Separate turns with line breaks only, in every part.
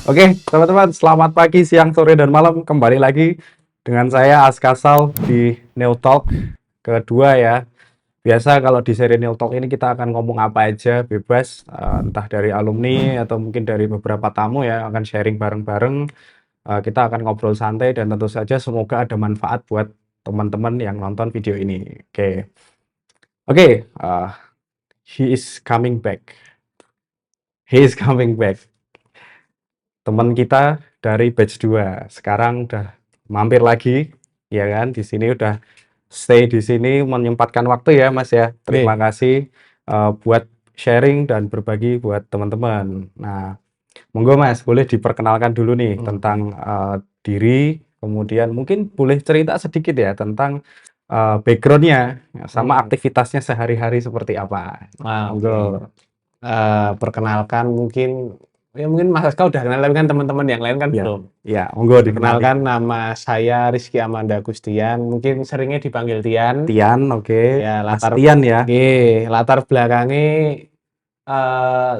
Oke, teman-teman, selamat pagi, siang, sore, dan malam. Kembali lagi dengan saya Askasal di New Talk kedua ya. Biasa kalau di seri New Talk ini kita akan ngomong apa aja, bebas, entah dari alumni atau mungkin dari beberapa tamu ya, akan sharing bareng-bareng. Kita akan ngobrol santai dan tentu saja semoga ada manfaat buat teman-teman yang nonton video ini. Oke, he is coming back. He is coming back. Teman kita dari batch 2 sekarang udah mampir lagi ya kan di sini, udah stay di sini menyempatkan waktu ya Mas ya. Terima kasih buat sharing dan berbagi buat teman-teman. Nah, monggo Mas, boleh diperkenalkan dulu nih tentang diri, kemudian mungkin boleh cerita sedikit ya tentang backgroundnya sama aktivitasnya sehari-hari seperti apa. Monggo.
Perkenalkan mungkin Mas Aska udah kenal, tapi kan teman-teman yang lain kan
Ya,
belum.
ya, monggo dikenalkan.
Perkenalkan, nama saya Rizky Amanda Gustian, mungkin seringnya dipanggil Tian.
Tian, oke.
Ya,
Mas Tian ya.
latar belakangnya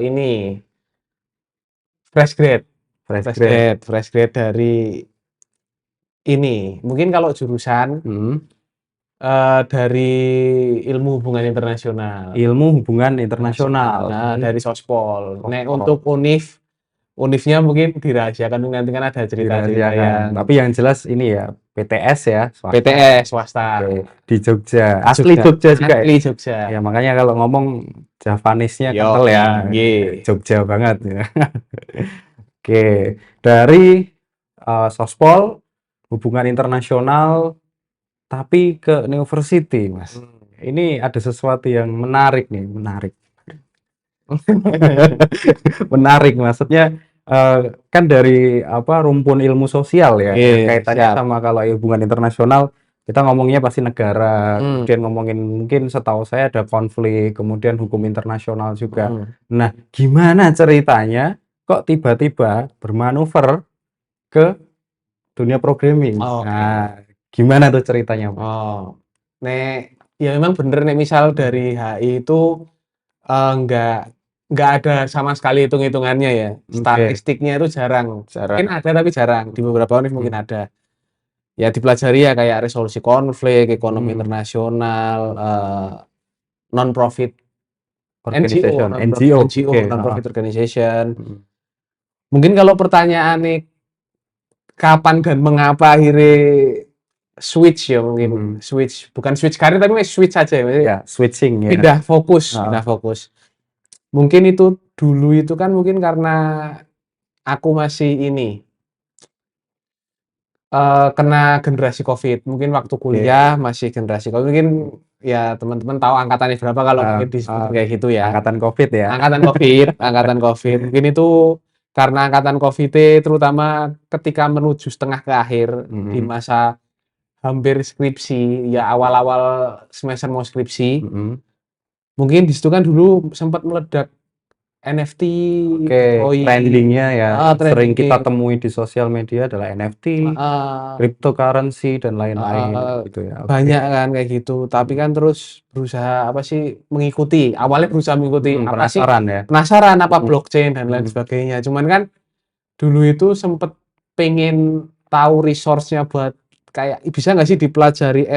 ini fresh grade
Fresh grade.
dari ini. Mungkin kalau jurusan dari ilmu hubungan internasional.
Ilmu hubungan internasional.
Nah, dari Sospol. Nek
Sospol.
untuk univnya mungkin dirahasiakan, nanti kan ada cerita-cerita yang
Tapi yang jelas ini ya PTS ya, swasta.
PTS swasta.
Oke. Di Jogja. Asli Jogja juga ya?
Asli Jogja.
Ya makanya kalau ngomong Javanisnya
Yo,
kental ya.
iya.
Jogja banget ya. Oke, dari Sospol hubungan internasional tapi ke university, Mas. Ini ada sesuatu yang menarik nih, menarik. Menarik maksudnya kan dari rumpun ilmu sosial ya, kaitannya
siap.
sama kalau hubungan internasional kita ngomongnya pasti negara, kemudian ngomongin mungkin setahu saya ada konflik, kemudian hukum internasional juga. Nah, gimana ceritanya kok tiba-tiba bermanuver ke dunia programming? Nah, gimana tuh ceritanya, Pak?
Ya memang bener nih, misal dari HI itu nggak ada sama sekali hitung-hitungannya ya. Statistiknya itu jarang. Mungkin ada tapi jarang. Di beberapa univ mungkin ada. Ya dipelajari ya kayak resolusi konflik, ekonomi internasional, non-profit
Organization,
NGO, non-profit organization. Mungkin kalau pertanyaan nih kapan dan mengapa akhirnya switch ya, mungkin bukan switch karir tapi switch aja ya,
switching ya.
Pindah fokus. Mungkin itu dulu itu kan mungkin karena aku masih kena generasi COVID. Mungkin waktu kuliah masih generasi COVID. Mungkin ya teman-teman tahu angkatannya berapa kalau mungkin disebut kayak gitu ya.
Angkatan COVID ya.
Angkatan COVID. Mungkin itu karena angkatan COVID terutama ketika menuju setengah ke akhir di masa hampir skripsi, ya awal-awal semester mau skripsi. Mungkin di situ kan dulu sempat meledak NFT,
trendingnya ya, sering kita temui di sosial media adalah NFT, cryptocurrency dan lain-lain gitu ya.
Banyak kan kayak gitu, tapi kan terus berusaha mengikuti. Awalnya berusaha mengikuti penasaran apa blockchain dan lain sebagainya. Cuman kan dulu itu sempet pengen tahu resource-nya buat kayak bisa nggak sih dipelajari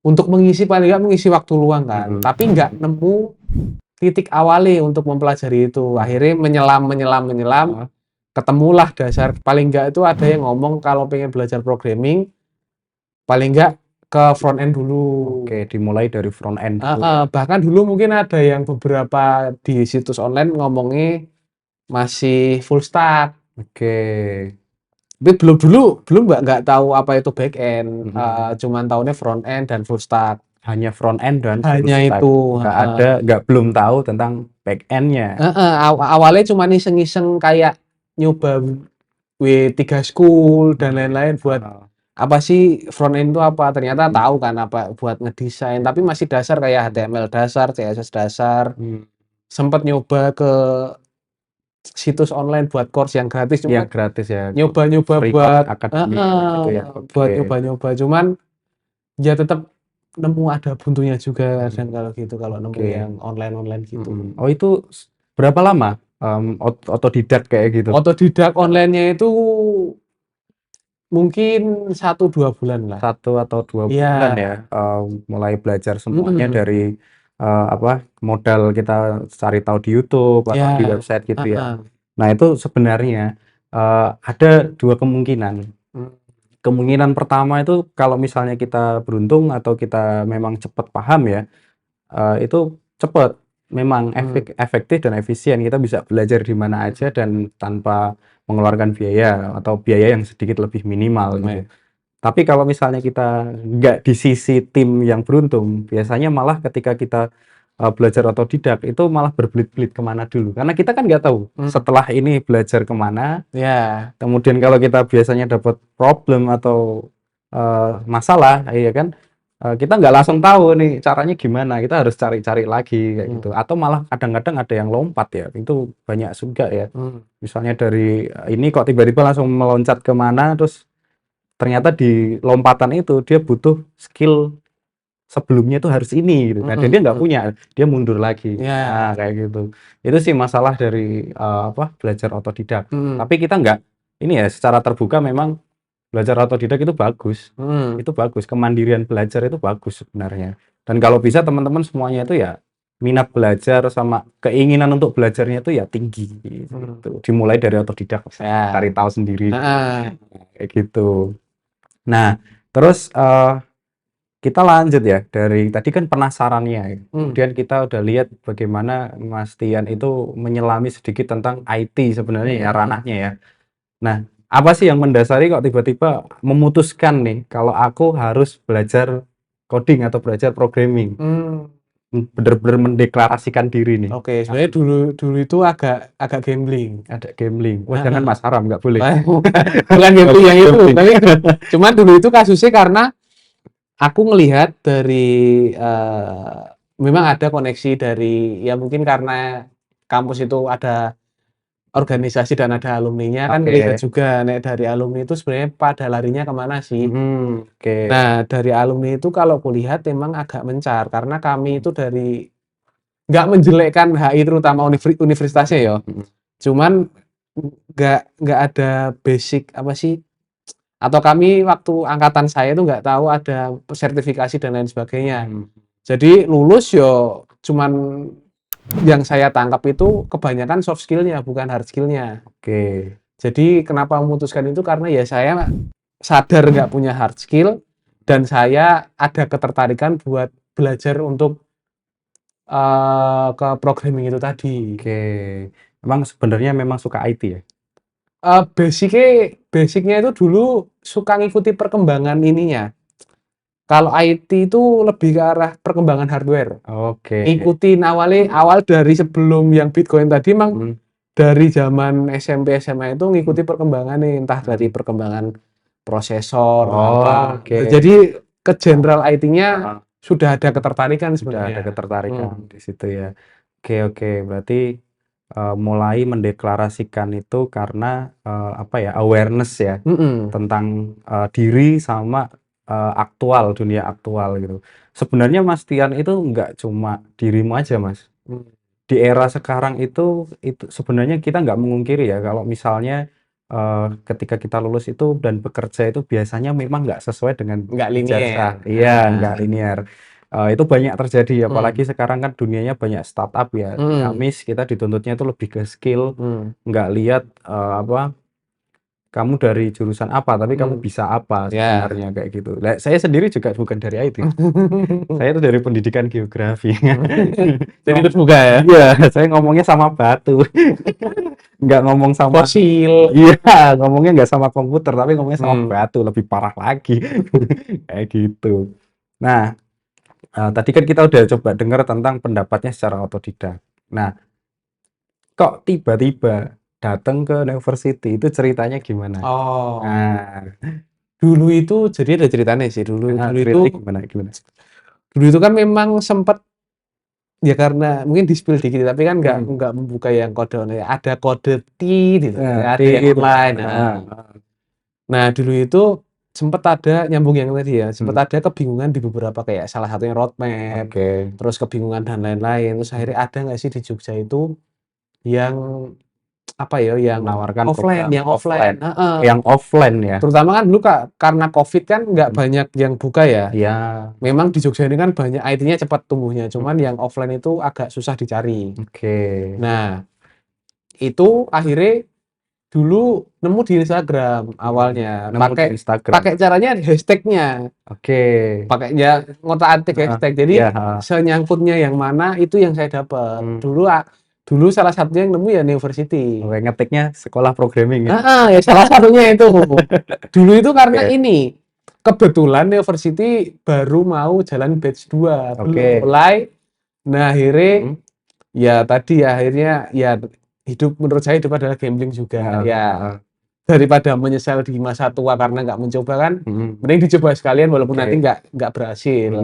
untuk paling nggak mengisi waktu luang kan. Tapi nggak nemu titik awalnya untuk mempelajari itu. Akhirnya menyelam, ketemulah dasar. Paling nggak itu ada yang ngomong kalau pengen belajar programming paling nggak ke front end dulu.
Dimulai dari front end dulu.
Bahkan dulu mungkin ada yang beberapa di situs online ngomongnya masih full stack. Tapi belum nggak tahu apa itu back end. Cuman tahunya front end dan full stack.
Hanya front end dan
hanya
full stack.
Itu
belum tahu tentang back end-nya.
Awalnya cuma iseng-iseng kayak nyoba W3 School dan lain-lain buat apa sih front end itu apa, ternyata tahu kan apa buat ngedesain, tapi masih dasar kayak HTML dasar, CSS dasar. Sempat nyoba ke situs online buat course yang gratis,
cuma gratis ya,
nyoba-nyoba buat
gitu ya.
Buat nyoba-nyoba, cuman ya tetap nemu ada buntunya juga kadang kalau gitu, kalau nemu yang online gitu.
Itu berapa lama otodidak kayak gitu.
Otodidak online-nya itu mungkin 1-2 bulan lah.
1 atau 2
Iya.
bulan ya, mulai belajar semuanya dari modal kita cari tahu di YouTube atau di
Ya.
website gitu ya.
Heeh.
Nah, itu sebenarnya ada 2 kemungkinan.
Hmm.
Kemungkinan pertama itu kalau misalnya kita beruntung atau kita memang cepat paham ya, itu cepat, memang efektif dan efisien. Kita bisa belajar di mana aja dan tanpa mengeluarkan biaya atau biaya yang sedikit lebih minimal gitu. Tapi kalau misalnya kita nggak di sisi tim yang beruntung, biasanya malah ketika kita belajar otodidak itu malah berbelit-belit kemana dulu. Karena kita kan nggak tahu setelah ini belajar kemana.
Ya.
Kemudian kalau kita biasanya dapat problem atau masalah, ya kan, kita nggak langsung tahu nih caranya gimana. Kita harus cari-cari lagi kayak gitu. Atau malah kadang-kadang ada yang lompat ya. Itu banyak juga ya. Misalnya dari ini kok tiba-tiba langsung meloncat kemana, terus ternyata di lompatan itu dia butuh skill sebelumnya itu harus ini gitu. Nah, dan dia nggak punya, dia mundur lagi. Nah, kayak gitu. Itu sih masalah dari belajar otodidak. Tapi kita nggak ini ya, secara terbuka memang belajar otodidak itu bagus. Itu bagus. Kemandirian belajar itu bagus sebenarnya. Dan kalau bisa teman-teman semuanya itu ya minat belajar sama keinginan untuk belajarnya itu ya tinggi gitu. Dimulai dari otodidak, cari tahu sendiri. Kayak gitu. Nah, terus kita lanjut ya dari tadi kan penasarannya. Kemudian kita udah lihat bagaimana Mas Tian itu menyelami sedikit tentang IT sebenarnya ya ranahnya ya. Nah, apa sih yang mendasari kok tiba-tiba memutuskan nih kalau aku harus belajar coding atau belajar programming? Bener-bener mendeklarasikan diri nih.
Oke, sebenarnya dulu itu agak gambling.
Ada gambling. Wah, jangan Mas, haram, nggak boleh.
Bukan gambling yang itu, tapi cuman dulu itu kasusnya karena aku ngelihat dari memang ada koneksi dari ya mungkin karena kampus itu ada organisasi dan ada alumninya kan ngelihat juga nek dari alumni itu sebenarnya pada larinya kemana sih. Nah, dari alumni itu kalau kulihat memang agak mencar karena kami itu dari nggak menjelekkan HI terutama universitasnya ya. Cuman nggak ada basic apa sih, atau kami waktu angkatan saya itu nggak tahu ada sertifikasi dan lain sebagainya. Jadi lulus yo cuman yang saya tangkap itu kebanyakan soft skill-nya bukan hard skill-nya. Jadi kenapa memutuskan itu karena ya saya sadar nggak punya hard skill dan saya ada ketertarikan buat belajar untuk ke programming itu tadi.
Emang sebenarnya memang suka IT ya?
Basicnya itu dulu suka ngikuti perkembangan ininya. Kalau IT itu lebih ke arah perkembangan hardware. Ikutin awal dari sebelum yang Bitcoin tadi, emang dari zaman SMP SMA itu ngikuti perkembangan nih, entah dari perkembangan prosesor apa. Jadi ke general IT-nya sudah ada ketertarikan sebenarnya.
Sudah ada ketertarikan di situ ya. Oke, berarti mulai mendeklarasikan itu karena awareness ya tentang diri sama dunia aktual gitu. Sebenarnya Mas Tian itu nggak cuma dirimu aja Mas. Di era sekarang itu sebenarnya kita nggak memungkiri ya kalau misalnya ketika kita lulus itu dan bekerja itu biasanya memang nggak sesuai dengan ijazah. Iya, nggak linear. Itu banyak terjadi, apalagi sekarang kan dunianya banyak startup ya. Dinamis, kita dituntutnya itu lebih ke skill, nggak lihat kamu dari jurusan apa, tapi kamu bisa apa sebenarnya kayak gitu. Nah, saya sendiri juga bukan dari IT. Saya itu dari pendidikan geografi.
Jadi terbuka ya?
Iya, saya ngomongnya sama batu. Nggak ngomong sama
fosil.
Iya, ngomongnya nggak sama komputer, tapi ngomongnya sama batu, lebih parah lagi. Kayak gitu. Nah, tadi kan kita udah coba dengar tentang pendapatnya secara otodidak. Nah, kok tiba-tiba datang ke university itu ceritanya gimana? Nah,
dulu itu jadi ada ceritanya sih dulu itu
gimana?
Dulu itu kan memang sempat ya karena mungkin di-spill dikit tapi kan nggak membuka yang kode ada kode T gitu, ada yang lain. Nah, dulu itu sempat ada nyambung yang tadi ya, sempat ada kebingungan di beberapa kayak salah satunya roadmap, terus kebingungan dan lain-lain. Terus akhirnya ada nggak sih di Jogja itu yang apa ya, yang
Menawarkan
offline,
program
yang offline, heeh.
yang offline ya.
Terutama kan dulu karena COVID kan nggak banyak yang buka ya.
Iya.
Memang di Jogja ini kan banyak IT-nya cepat tumbuhnya, cuman yang offline itu agak susah dicari.
Oke.
Nah, itu akhirnya dulu nemu di Instagram awalnya,
Nemu di Instagram.
pakai caranya hashtagnya,
Oke.
pakai ya ngotak-atik hashtag. Jadi
Iya, heeh.
senyangkutnya yang mana itu yang saya dapat. Dulu salah satunya yang nemu ya University.
Oke, ngetiknya sekolah programming ya.
Ya salah satunya itu. Dulu itu karena
Oke.
ini kebetulan University baru mau jalan batch 2, belum
Oke.
mulai. Nah, akhirnya ya tadi akhirnya ya menurut saya hidup adalah gambling juga. Ya daripada menyesal di masa tua karena nggak mencoba kan, mending dicoba sekalian walaupun nanti nggak berhasil.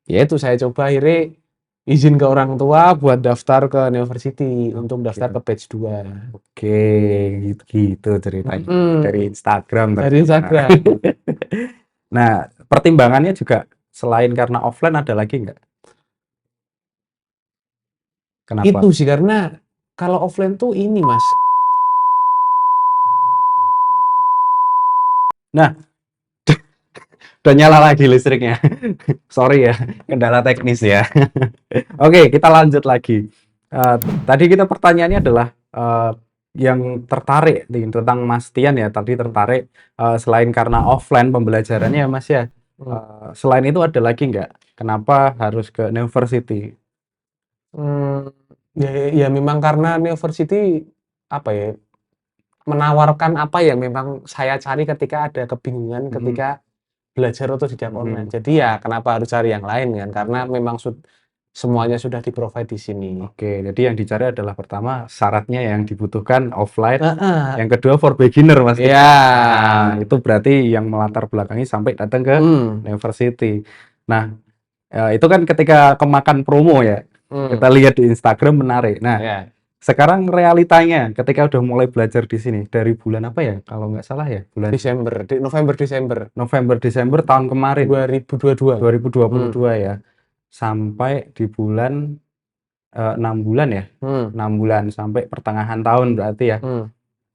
Ya itu saya coba akhirnya izin ke orang tua buat daftar ke University untuk daftar ke batch 2.
Oke, gitu ceritanya. Dari Instagram
Dari Instagram.
Nah, pertimbangannya juga selain karena offline ada lagi nggak? Kenapa?
Itu sih karena kalau offline tuh ini Mas.
Nah, udah nyala lagi listriknya. Sorry ya, kendala teknis ya. Oke, kita lanjut lagi. Tadi kita pertanyaannya adalah yang tertarik tentang Mas Tian ya. Tadi tertarik selain karena offline pembelajarannya ya Mas ya. Selain itu ada lagi nggak? Kenapa harus ke University?
Ya memang karena University apa ya, menawarkan apa yang memang saya cari ketika ada kebingungan ketika belajar otodidak online. Jadi ya kenapa harus cari yang lain kan? Karena memang semuanya sudah di-provide di sini.
Oke, jadi yang dicari adalah pertama syaratnya yang dibutuhkan offline, yang kedua for beginner Mas.
Ya.
Itu berarti yang melatar belakangi sampai datang ke University. Nah, itu kan ketika kemakan promo ya. Kita lihat di Instagram menarik. Nah, sekarang realitanya ketika udah mulai belajar di sini dari bulan apa ya? Kalau nggak salah ya, bulan November Desember tahun kemarin 2022 ya. Sampai di bulan 6 bulan ya. 6 bulan sampai pertengahan tahun berarti ya.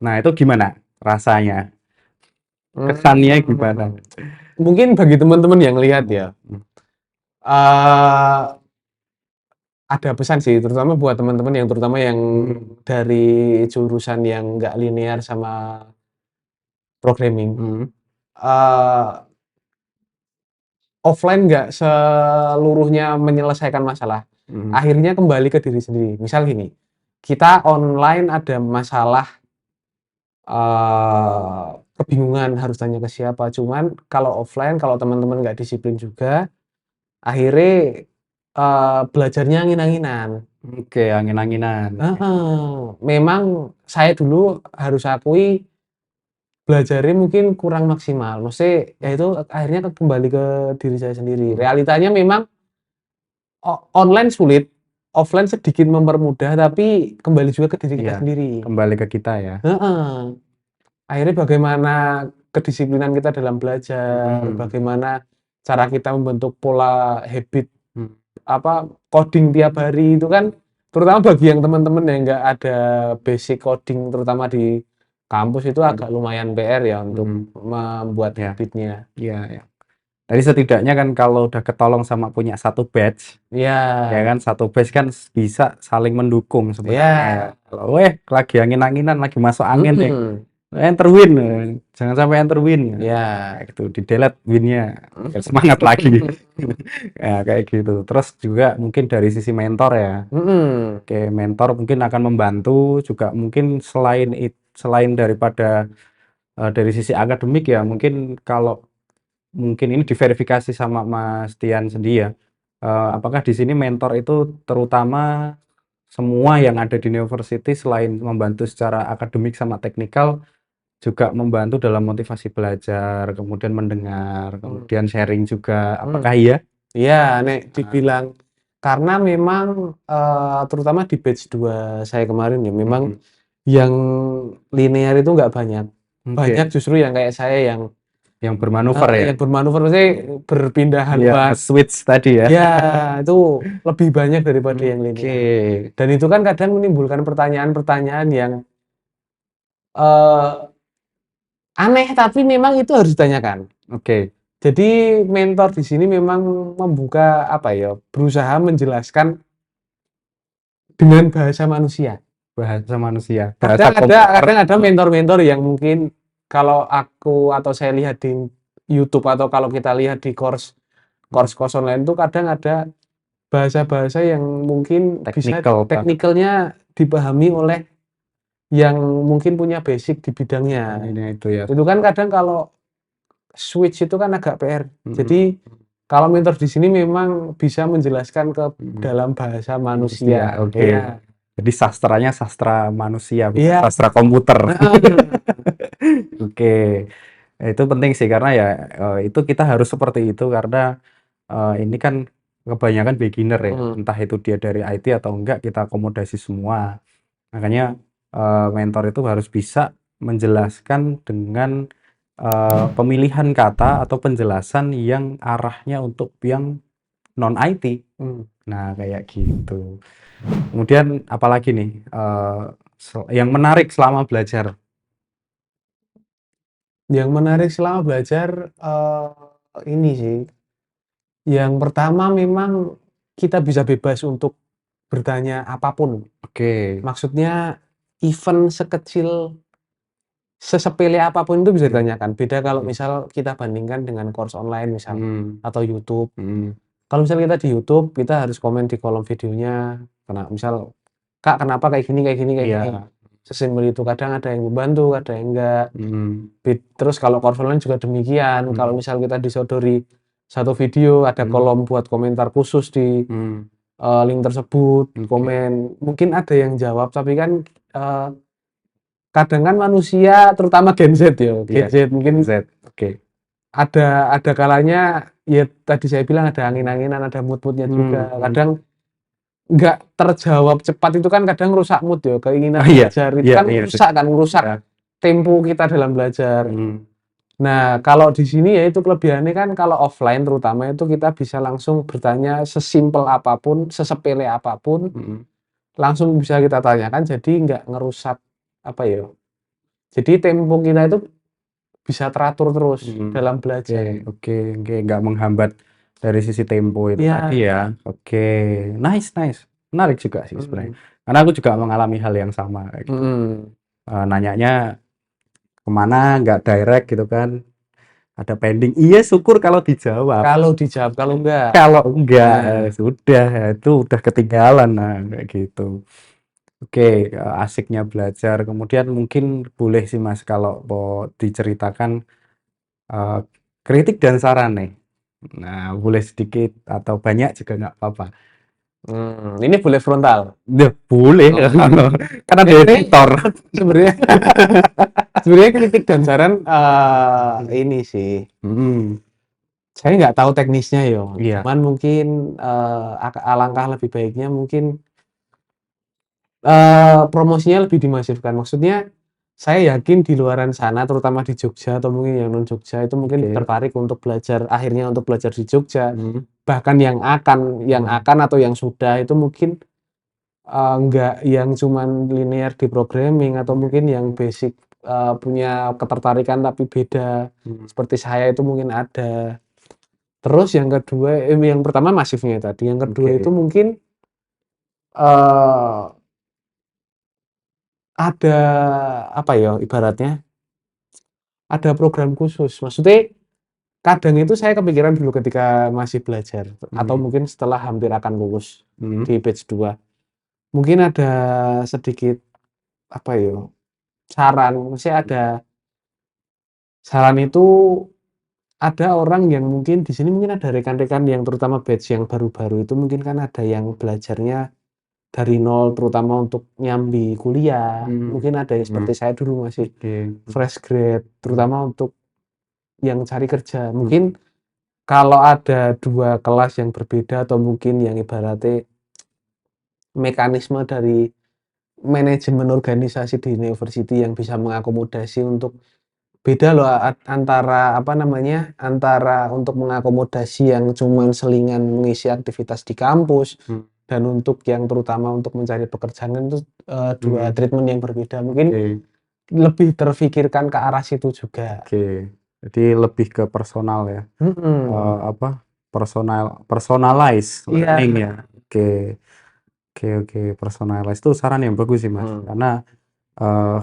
Nah, itu gimana rasanya? Kesannya gimana?
Mungkin bagi teman-teman yang lihat ya, ada pesan sih, terutama buat teman-teman yang terutama yang dari jurusan yang nggak linear sama programming. Offline nggak seluruhnya menyelesaikan masalah. Akhirnya kembali ke diri sendiri. Misal gini, kita online ada masalah kebingungan harus tanya ke siapa. Cuman kalau offline, kalau teman-teman nggak disiplin juga, akhirnya belajarnya angin-anginan.
Oke, angin-anginan.
Memang saya dulu harus akui belajarnya mungkin kurang maksimal. Maksudnya ya itu akhirnya kembali ke diri saya sendiri. Realitanya memang online sulit, offline sedikit mempermudah, tapi kembali juga ke diri kita sendiri.
Kembali ke kita ya.
Akhirnya bagaimana kedisiplinan kita dalam belajar, bagaimana cara kita membentuk pola habit coding tiap hari itu kan, terutama bagi yang teman-teman yang nggak ada basic coding, terutama di kampus itu agak lumayan PR ya untuk membuat habitnya.
Iya. Jadi setidaknya kan kalau udah ketolong sama punya satu batch, ya kan satu batch kan bisa saling mendukung sebenarnya. Kalau lagi angin-anginan, lagi masuk angin nih, enter win, jangan sampai enter win. Ya, gitu, di delete winnya, semangat lagi. Ya kayak gitu. Terus juga mungkin dari sisi mentor ya. Oke, mentor mungkin akan membantu juga mungkin selain daripada dari sisi akademik ya, mungkin kalau mungkin ini diverifikasi sama Mas Tian sendiri ya. Apakah di sini mentor itu terutama semua yang ada di University selain membantu secara akademik sama teknikal juga membantu dalam motivasi belajar, kemudian mendengar, kemudian sharing juga. Apakah iya?
Iya, nek dibilang karena memang terutama di batch 2 saya kemarin ya memang yang linear itu nggak banyak. Banyak justru yang kayak saya
yang bermanuver ya.
Yang bermanuver maksudnya berpindahan
switch tadi ya.
Ya, itu lebih banyak daripada yang linear. Dan itu kan kadang menimbulkan pertanyaan-pertanyaan yang eee, aneh tapi memang itu harus ditanyakan.
Oke,
Jadi mentor di sini memang membuka, apa ya, berusaha menjelaskan dengan bahasa manusia.
bahasa manusia, bahasa
Kadang ada mentor-mentor yang mungkin kalau aku atau saya lihat di YouTube atau kalau kita lihat di course-course online itu kadang ada bahasa-bahasa yang mungkin bisa
teknikal banget.
teknikalnya dipahami oleh yang mungkin punya basic di bidangnya.
Ini itu ya.
Itu kan kadang kalau switch itu kan agak PR.
Mm-mm.
Jadi kalau mentor di sini memang bisa menjelaskan ke
Mm-mm.
dalam bahasa
Manusia,
manusia.
oke.
Iya.
Jadi sastranya sastra manusia, bukan
Iya.
sastra komputer.
Heeh.
Oke, itu penting sih karena ya itu kita harus seperti itu karena ini kan kebanyakan beginner ya,
Hmm.
entah itu dia dari IT atau enggak kita akomodasi semua. Makanya mentor itu harus bisa menjelaskan dengan pemilihan kata atau penjelasan yang arahnya untuk yang non IT.
Hmm.
Nah, kayak gitu. Kemudian apalagi nih yang menarik selama belajar?
Yang menarik selama belajar ini sih. Yang pertama memang kita bisa bebas untuk bertanya apapun.
Oke.
Maksudnya event sekecil sesepele apapun itu bisa
Hmm.
ditanyakan. Beda kalau
Hmm.
misal kita bandingkan dengan course online misal
Hmm.
atau YouTube.
Hmm.
Kalau misal kita di YouTube, kita harus komen di kolom videonya. Misal, Kak, kenapa kayak gini, kayak gini, kayak gini.
Iya.
Sesimpel itu. Kadang ada yang membantu, ada yang enggak.
Hmm.
Terus kalau course online juga demikian. Kalau misal kita disodori satu video, ada
Hmm.
kolom buat komentar khusus di
Hmm.
link tersebut,
Oke.
komen. Mungkin ada yang jawab, tapi kan kadang kan manusia, terutama Gen Z ya, Gen
Iya.
Z mungkin
Z. Oke.
ada kalanya ya tadi saya bilang ada angin-anginan, ada mood-moodnya juga.
Hmm.
Kadang nggak terjawab cepat itu kan kadang rusak mood ya, keinginan
Oh iya.
belajar itu
Iya,
kan
iya sih.
rusak kan, merusak
Ya.
tempo kita dalam belajar.
Hmm.
Nah, kalau di sini ya itu kelebihannya kan kalau offline terutama itu kita bisa langsung bertanya sesimpel apapun, sesepele apapun,
Hmm.
langsung bisa kita tanyakan jadi nggak ngerusak apa ya. Jadi tempo kita itu bisa teratur terus
Hmm.
dalam
Oke,
belajar.
oke, oke, nggak menghambat dari sisi tempo itu
Iya.
tadi ya. Oke, nice, nice. Menarik juga sih sebenarnya.
Mhm.
Karena aku juga mengalami hal yang sama kayak gitu.
Mhm.
Nanyanya kemana, nggak direct gitu kan. Ada pending. Iya, syukur kalau dijawab.
Kalau dijawab, kalau enggak.
Kalau enggak,
Nah,
sudah, itu udah ketinggalan. Nah, kayak gitu. Oke, asiknya belajar. Kemudian mungkin boleh sih Mas kalau mau diceritakan eh, kritik dan saran nih. Nah, boleh sedikit atau banyak juga nggak apa-apa.
ini boleh frontal.
Ya, boleh.
Oh.
Kan ada
Ini
editor.
sebenarnya sebenarnya kritik dan saran ini sih.
Hmm,
Saya nggak tahu teknisnya yo.
iya.
Cuman mungkin alangkah lebih baiknya mungkin promosinya lebih dimasifkan. Maksudnya saya yakin di luaran sana, terutama di Jogja atau mungkin yang non Jogja itu mungkin
Oke.
tertarik untuk belajar, akhirnya untuk belajar di Jogja.
Hmm,
Bahkan yang akan atau yang sudah itu mungkin nggak yang cuman linear di programming atau mungkin yang basic punya ketertarikan tapi beda.
hmm,
Seperti saya itu mungkin ada. Terus yang kedua, yang pertama masifnya tadi. Yang kedua itu
oke.
mungkin eh ada apa ya ibaratnya ada program khusus. Maksudnya kadang itu saya kepikiran dulu ketika masih belajar atau
Hmm,
mungkin setelah hampir akan lulus
hmm,
di batch 2. Mungkin ada sedikit apa ya saran, maksudnya ada saran itu ada orang yang mungkin di sini mungkin ada rekan-rekan yang terutama batch yang baru-baru itu mungkin kan ada yang belajarnya dari nol terutama untuk nyambi kuliah.
hmm,
Mungkin ada yang
hmm,
seperti saya dulu masih
oke.
fresh grade,
Hmm,
terutama untuk yang cari kerja.
hmm,
Mungkin kalau ada 2 kelas yang berbeda atau mungkin yang ibaratnya mekanisme dari manajemen organisasi di university yang bisa mengakomodasi untuk beda loh antara apa namanya, antara untuk mengakomodasi yang cuman selingan mengisi aktivitas di kampus
hmm,
dan untuk yang terutama untuk mencari pekerjaan itu, 2
hmm,
treatment yang berbeda. Mungkin
oke.
lebih terfikirkan ke arah situ juga.
Oke. Jadi lebih ke personal ya.
Mhm.
Apa? Personalize
Iya.
learning ya. Oke. Oke, oke. Personalize itu saran yang bagus sih, Mas.
Mhm.
Karena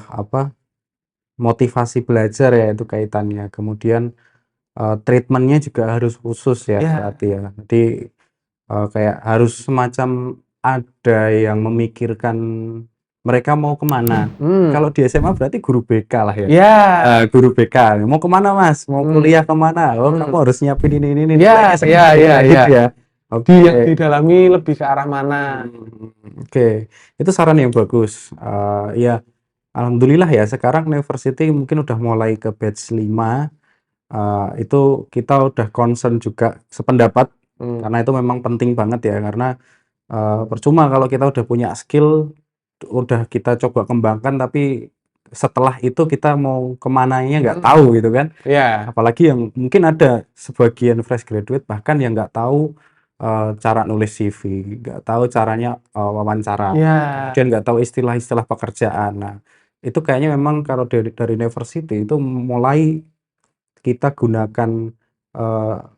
apa? Motivasi belajar ya itu kaitannya. Kemudian treatment-nya juga harus khusus ya
Iya.
berarti ya. Jadi kayak harus semacam ada yang memikirkan mereka mau kemana. Kalau di SMA berarti guru BK lah ya.
Iya.
Guru BK, mau kemana Mas? Mau
Mmm.
kuliah kemana? Oh kamu
Mhm.
harus nyiapin ini
Iya,
nilainya
iya,
segitu
iya,
kayak
iya.
gitu ya.
Yang
Oke.
didalami lebih ke arah mana.
Oke, itu saran yang bagus. Ya, alhamdulillah ya sekarang university mungkin udah mulai ke batch 5. Itu kita udah concern juga sependapat
Mmm.
karena itu memang penting banget ya karena percuma kalau kita udah punya skill, udah kita coba kembangkan tapi setelah itu kita mau kemananya nggak
Mhm.
tahu gitu kan.
Iya.
Apalagi yang mungkin ada sebagian fresh graduate bahkan yang nggak tahu cara nulis CV, nggak tahu caranya wawancara,
Iya.
kemudian nggak tahu istilah-istilah pekerjaan. Nah, itu kayaknya memang kalau dari university itu mulai kita gunakan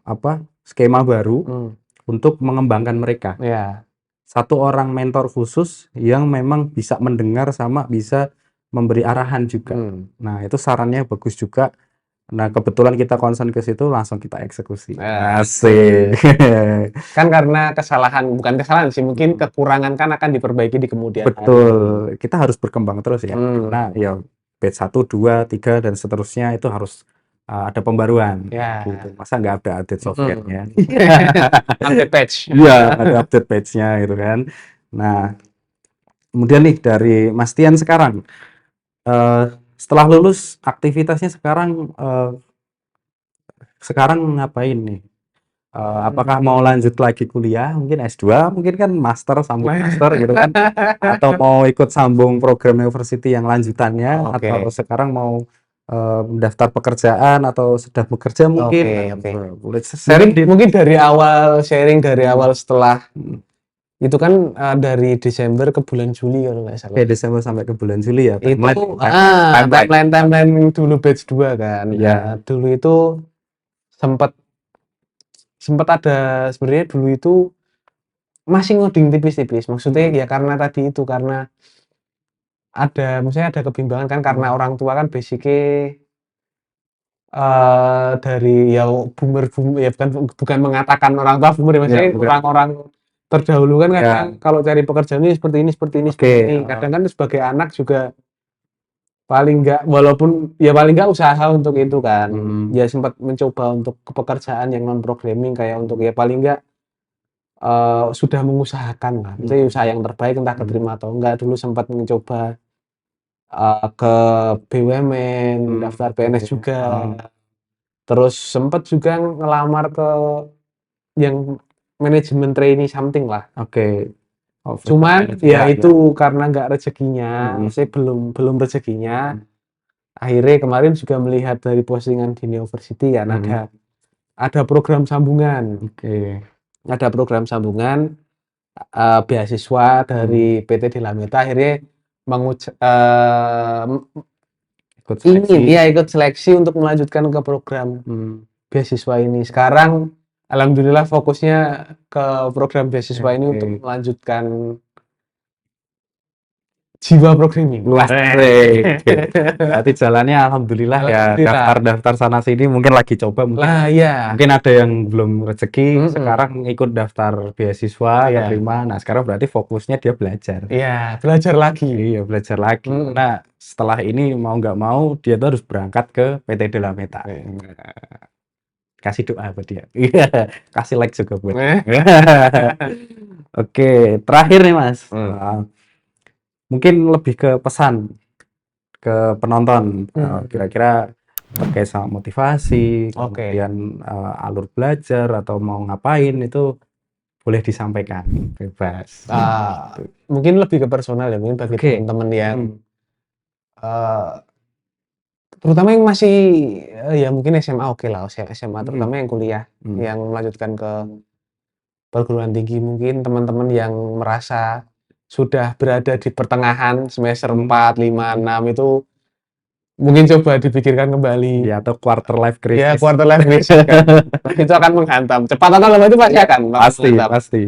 apa skema baru
Mmm.
untuk mengembangkan mereka.
Iya.
Satu orang mentor khusus yang memang bisa mendengar sama bisa memberi arahan juga.
Mmm.
Nah, itu sarannya bagus juga. Nah, kebetulan kita concern ke situ langsung kita eksekusi.
Nah,
Asik.
kan karena kesalahan bukan kesalahan sih, mungkin kekurangan kan akan diperbaiki di kemudian hari.
Betul, kita harus berkembang terus ya. Karena
Mmm.
ya batch 1, 2, 3 dan seterusnya itu harus ada pembaruan gitu.
Ya.
Masa nggak ada update
Mhm.
software-nya.
Update patch.
Iya, ada update patch-nya gitu kan. Nah, kemudian nih dari Mas Tian sekarang, setelah lulus aktivitasnya sekarang ngapain nih? Apakah mau lanjut lagi kuliah, mungkin S2, mungkin kan master, sambung master gitu kan? Atau mau ikut sambung program university yang lanjutannya, atau
Oke.
sekarang mau mendaftar pekerjaan atau sedang bekerja mungkin?
Oke, oke.
Boleh
Mungkin
sharing di
mungkin dari awal sharing dari
hmm,
awal setelah
hmm.
itu kan, dari Desember ke bulan Juli kalau nggak
Oke,
salah.
Desember sampai ke bulan Juli ya,
Itu
timeline timeline.
timeline dulu batch 2 kan.
Iya,
Dulu itu sempet sempet ada sebenarnya dulu itu masih ngoding tipis-tipis. Maksudnya ya karena tadi itu, karena maksudnya ada kebimbangan kan karena
mhm,
orang tua kan basic-nya, dari ya ya bukan mengatakan orang tua boomer ya,
iya
maksudnya
bukan,
orang-orang terdahulu kan kadang
ya,
kalau cari pekerjaan ini seperti ini seperti ini
oke,
seperti ini. Kadang kan sebagai anak juga paling nggak walaupun ya paling nggak usaha untuk itu kan.
mhm,
Ya sempat mencoba untuk pekerjaan yang non programming kayak untuk ya paling nggak, sudah mengusahakan lah. Maksudnya
mhm,
usaha yang terbaik entah
mhm,
keterima atau enggak. Dulu sempat mencoba, ke BUMN, daftar PNS
oke,
juga. Terus sempat juga ngelamar ke yang manajemen trainee something lah.
oke. Oh, fresh
Cuman
graduate
ya
ya, ya,
itu karena nggak rezekinya,
mhm,
saya belum belum rezekinya.
mhm,
Akhirnya kemarin juga melihat dari postingan di university kan
mhm,
ada program sambungan.
oke,
Ada program sambungan, beasiswa dari
mhm,
PT Delameta akhirnya
ikut
ingin
seleksi,
iya ikut seleksi untuk melanjutkan ke program
hmm,
beasiswa ini. Sekarang alhamdulillah fokusnya ke program beasiswa ini untuk
oke.
melanjutkan jiwa programming.
Asik. Berarti jalannya alhamdulillah ya
Alhamdulillah.
daftar-daftar sana sini mungkin lagi coba mungkin
Lah iya.
mungkin ada yang belum rezeki
Mhm.
sekarang ikut daftar beasiswa
Iya.
keterima. Nah, sekarang berarti fokusnya dia belajar.
Iya, belajar lagi.
Iya, belajar lagi.
Mhm.
Karena setelah ini mau nggak mau dia tuh harus berangkat ke PT Della Meta.
Oke.
Kasih doa buat dia. Iya, kasih like juga buat dia.
Eh.
Oke, terakhir nih Mas.
Mmm.
Mungkin lebih ke pesan ke penonton,
Mhm.
kira-kira terkait sama motivasi,
Oke.
kemudian, alur belajar atau mau ngapain itu boleh disampaikan, bebas.
Mungkin lebih ke personal ya, mungkin bagi
Oke,
teman-teman yang,
mhm,
eee, terutama yang masih, ya mungkin SMA okelah, SMA,
mhm,
terutama yang kuliah,
mhm,
yang melanjutkan ke perguruan tinggi, mungkin teman-teman yang merasa sudah berada di pertengahan semester
mhm,
4, 5, 6 itu mungkin coba dipikirkan kembali.
Ya, atau quarter life
Ya,
crisis.
quarter life crisis kan. Itu akan menghantam. Cepat atau lambat itu pasti akan
Pasti,
menghantam.
pasti.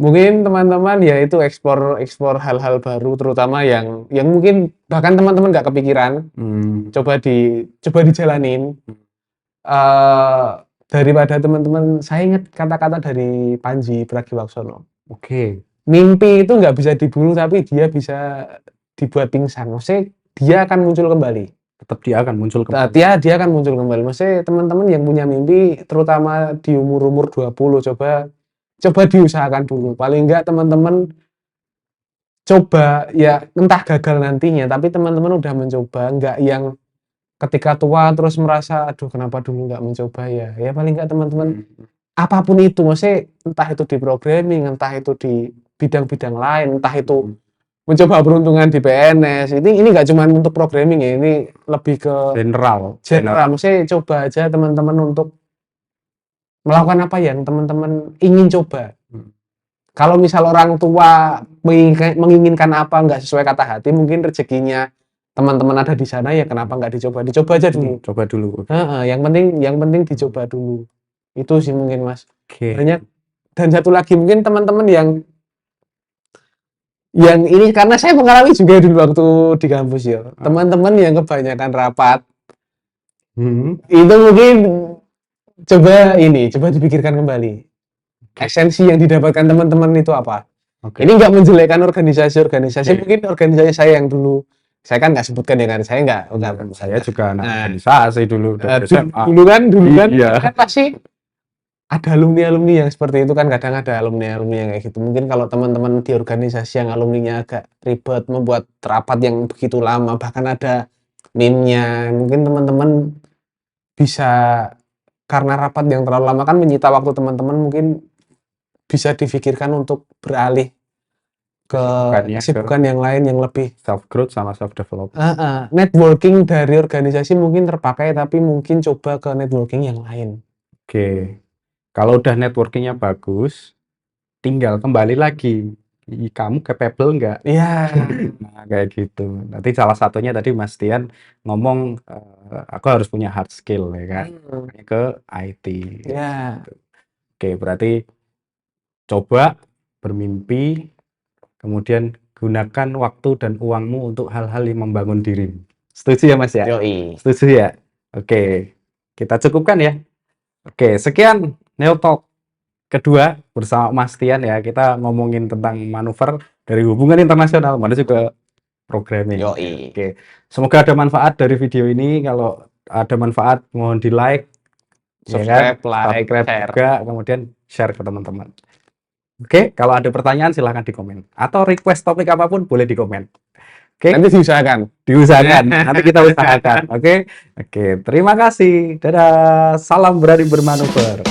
Mungkin teman-teman ya itu eksplor hal-hal baru, terutama yang mungkin bahkan teman-teman nggak kepikiran. Coba dijalanin. Daripada teman-teman, saya ingat kata-kata dari Panji Pragiwaksono.
Oke.
Mimpi itu nggak bisa dibunuh, tapi dia bisa dibuat pingsan. Maksudnya dia akan muncul kembali.
Tetap dia akan muncul
Nah,
kembali.
dia akan muncul kembali. Maksudnya teman-teman yang punya mimpi, terutama di umur-umur 20, coba diusahakan dulu. Paling enggak teman-teman coba, ya entah gagal nantinya, tapi teman-teman udah mencoba, enggak yang ketika tua terus merasa, aduh kenapa dulu nggak mencoba ya. Ya paling enggak teman-teman, apapun itu, maksudnya entah itu di programming, entah itu di bidang-bidang lain, entah itu mencoba peruntungan di PNS. Ini nggak cuma untuk programming ya, ini lebih ke
General.
maksudnya coba aja teman-teman untuk melakukan apa yang teman-teman ingin coba. Kalau misal orang tua menginginkan apa nggak sesuai kata hati, mungkin rezekinya teman-teman ada di sana, ya kenapa nggak dicoba aja dulu.
Coba dulu.
yang penting dicoba dulu. Itu sih mungkin Mas.
Oke.
Banyak. Dan satu lagi mungkin teman-teman yang ini, karena saya mengalami juga dulu waktu di kampus ya. Teman-teman yang kebanyakan rapat, itu mungkin coba dipikirkan kembali. Esensi yang didapatkan teman-teman itu apa?
Oke.
Ini nggak menjelekkan organisasi. Mungkin organisasi saya yang dulu, saya kan nggak sebutkan ya kan, saya nggak.
Saya juga anak organisasi dulu dari SMA.
Dulu kan
Iya.
kan pasti ada alumni yang seperti itu kan, kadang ada alumni yang kayak gitu. Mungkin kalau teman-teman di organisasi yang alumninya agak ribet, membuat rapat yang begitu lama, bahkan ada meme-nya, mungkin teman-teman bisa, karena rapat yang terlalu lama kan menyita waktu teman-teman, mungkin bisa difikirkan untuk beralih ke kesibukan yang lain yang lebih
self growth sama self development.
Networking dari organisasi mungkin terpakai, tapi mungkin coba ke networking yang lain.
Oke. Kalau udah networkingnya bagus, tinggal kembali lagi. Kamu capable nggak?
Iya.
Nah, kayak gitu. Nanti salah satunya tadi Mas Tian ngomong, aku harus punya hard skill ya kan, ke IT.
Ya.
Oke, berarti coba bermimpi, kemudian gunakan waktu dan uangmu untuk hal-hal yang membangun diri. Setuju ya Mas ya?
Yoi.
Setuju ya? Oke, kita cukupkan ya. Oke, sekian Neotalk kedua bersama Mas Tian ya. Kita ngomongin tentang manuver dari hubungan internasional menuju ke programming.
Yoi.
Oke, semoga ada manfaat dari video ini. Kalau ada manfaat, mohon di like,
Subscribe,
ya kan?
like, share.
Juga, kemudian share ke teman-teman. Oke, kalau ada pertanyaan silahkan di komen. Atau request topik apapun boleh di komen. Oke,
Nanti diusahakan.
nanti kita usahakan. Oke, terima kasih. Dadah, salam berani bermanuver.